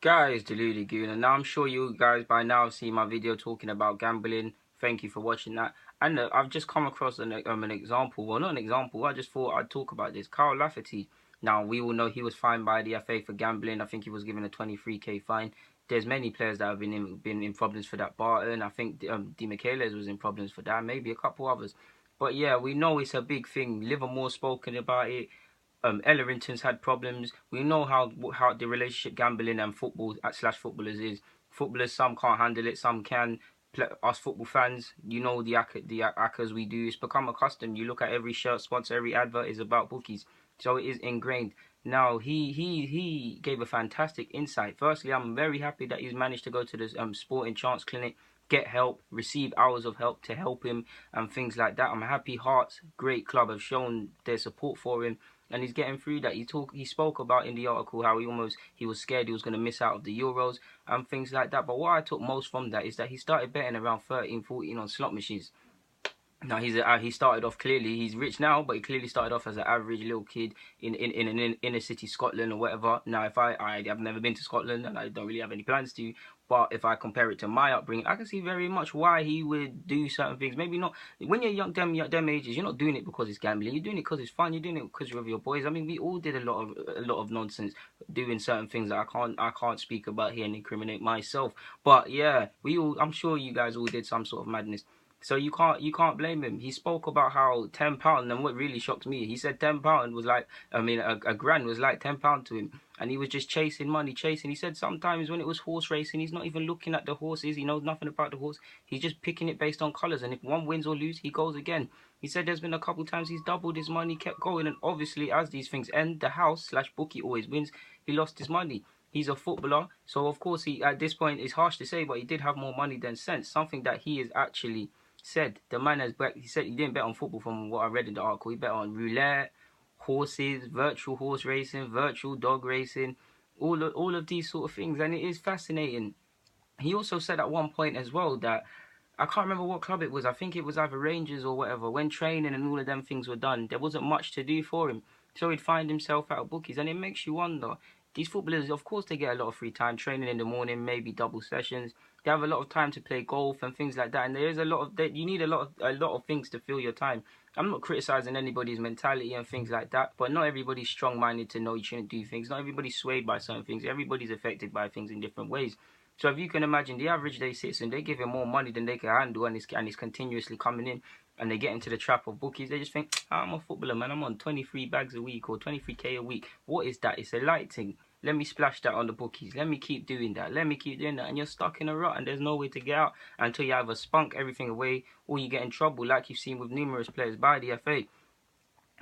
Guys, Deluded Goon, and now I'm sure you guys by now have seen my video talking about gambling. Thank you for watching that. And I've just come across an example. Well, not an example. I just thought I'd talk about this. Carl Lafferty. Now, we all know he was fined by the FA for gambling. I think he was given a 23k fine. There's many players that have been in problems for that. Barton, I think Di Michele's was in problems for that. Maybe a couple others. But yeah, we know it's a big thing. Livermore's spoken about it. Ellerington's had problems. We know how the relationship gambling and football slash footballers is. Footballers, some can't handle it, some can. Us football fans, you know the accas we do. It's become accustomed. You look at every shirt sponsor, every advert is about bookies, so it is ingrained. Now he gave a fantastic insight. Firstly, I'm very happy that he's managed to go to this sporting chance clinic, get help, receive hours of help to help him and things like that. I'm happy Hearts, great club, have shown their support for him. And he's getting through that. He spoke about in the article how he was scared he was going to miss out of the Euros and things like that. But what I took most from that is that he started betting around 13, 14 on slot machines. Now he started off clearly. He's rich now, but he clearly started off as an average little kid in an inner city Scotland or whatever. Now, if I've never been to Scotland and I don't really have any plans to, but if I compare it to my upbringing, I can see very much why he would do certain things. Maybe not when you're young, them ages. You're not doing it because it's gambling. You're doing it because it's fun. You're doing it because you're with your boys. I mean, we all did a lot of nonsense doing certain things that I can't speak about here and incriminate myself. But yeah, I'm sure you guys all did some sort of madness. So you can't blame him. He spoke about how £10, and what really shocked me, he said £10 was like, a grand was like £10 to him, and he was just chasing money, chasing. He said sometimes when it was horse racing, he's not even looking at the horses. He knows nothing about the horse. He's just picking it based on colours, and if one wins or loses, he goes again. He said there's been a couple times he's doubled his money, kept going, and obviously as these things end, the house slash bookie always wins. He lost his money. He's a footballer, so of course he at this point it's harsh to say, but he did have more money than sense. Something that he is actually said. The man has bet. He said he didn't bet on football from what I read in the article. He bet on roulette, horses, virtual horse racing, virtual dog racing, all of these sort of things, and it is fascinating. He also said at one point as well that I can't remember what club it was. I think it was either Rangers or whatever. When training and all of them things were done, there wasn't much to do for him, so he'd find himself out of bookies, and it makes you wonder. These footballers, of course, they get a lot of free time, training in the morning, maybe double sessions. They have a lot of time to play golf and things like that, and there is a lot of that. You need a lot of things to fill your time. I'm not criticizing anybody's mentality and things like that, but not everybody's strong-minded to know you shouldn't do things. Not everybody's swayed by certain things. Everybody's affected by things in different ways. So if you can imagine, the average day citizen, they give him more money than they can handle, and it's continuously coming in, and they get into the trap of bookies. They just think, I'm a footballer, man. I'm on 23 bags a week or 23k a week. What is that? It's a light thing. Let me splash that on the bookies. Let me keep doing that. Let me keep doing that. And you're stuck in a rut and there's no way to get out until you either spunk everything away or you get in trouble, like you've seen with numerous players by the FA.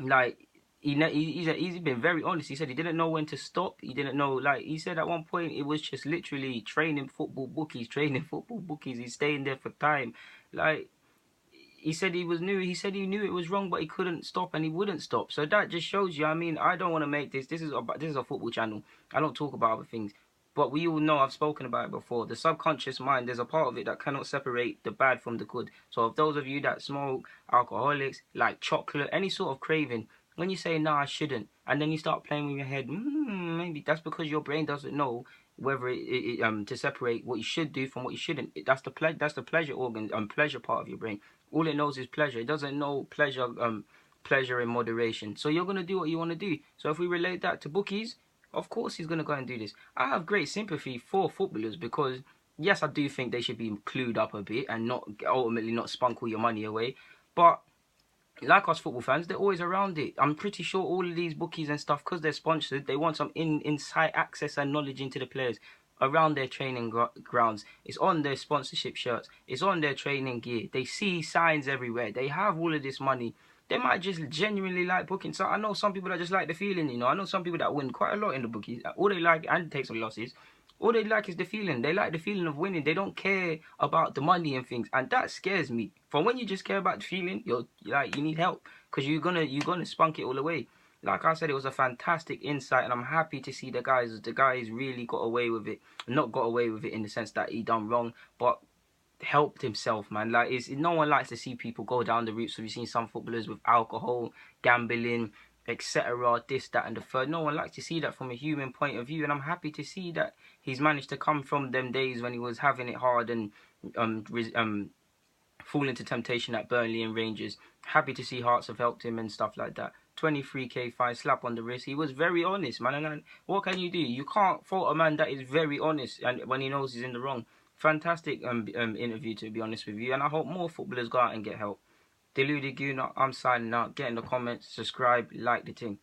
Like, he's been very honest. He said he didn't know when to stop. He didn't know, like, he said at one point it was just literally training football bookies. He's staying there for time. Like, he said he was new. He said he knew it was wrong, but he couldn't stop and he wouldn't stop. So that just shows you. I mean, I don't want to make this. This is a football channel. I don't talk about other things, but we all know. I've spoken about it before. The subconscious mind. There's a part of it that cannot separate the bad from the good. So if those of you that smoke, alcoholics, like chocolate, any sort of craving, when you say no, I shouldn't, and then you start playing with your head, maybe that's because your brain doesn't know whether to separate what you should do from what you shouldn't. That's the pleasure organ, pleasure part of your brain. All it knows is pleasure. It doesn't know pleasure in moderation. So you're gonna do what you want to do. So if we relate that to bookies, of course he's gonna go and do this. I have great sympathy for footballers because yes, I do think they should be clued up a bit and not ultimately not spunk all your money away. But like us football fans, they're always around it. I'm pretty sure all of these bookies and stuff, because they're sponsored, they want some inside access and knowledge into the players around their training grounds. It's on their sponsorship shirts. It's on their training gear. They see signs everywhere. They have all of this money. They might just genuinely like booking. So I know some people that just like the feeling, you know. I know some people that win quite a lot in the bookies. All they like, and take some losses, all they like is the feeling. They like the feeling of winning. They don't care about the money and things, and that scares me. From when you just care about the feeling, you need help because you're gonna spunk it all away. Like I said, it was a fantastic insight, and I'm happy to see the guys really got away with it. Not got away with it in the sense that he done wrong, but helped himself, man. Like, no one likes to see people go down the routes. So you've seen some footballers with alcohol, gambling, etc. This, that, and the third. No one likes to see that from a human point of view, and I'm happy to see that he's managed to come from them days when he was having it hard and fall into temptation at Burnley and Rangers. Happy to see Hearts have helped him and stuff like that. 23k fine, slap on the wrist. He was very honest, man. And what can you do? You can't fault a man that is very honest and when he knows he's in the wrong. Fantastic interview, to be honest with you. And I hope more footballers go out and get help. Deluded Guna, I'm signing out. Get in the comments, subscribe, like the thing.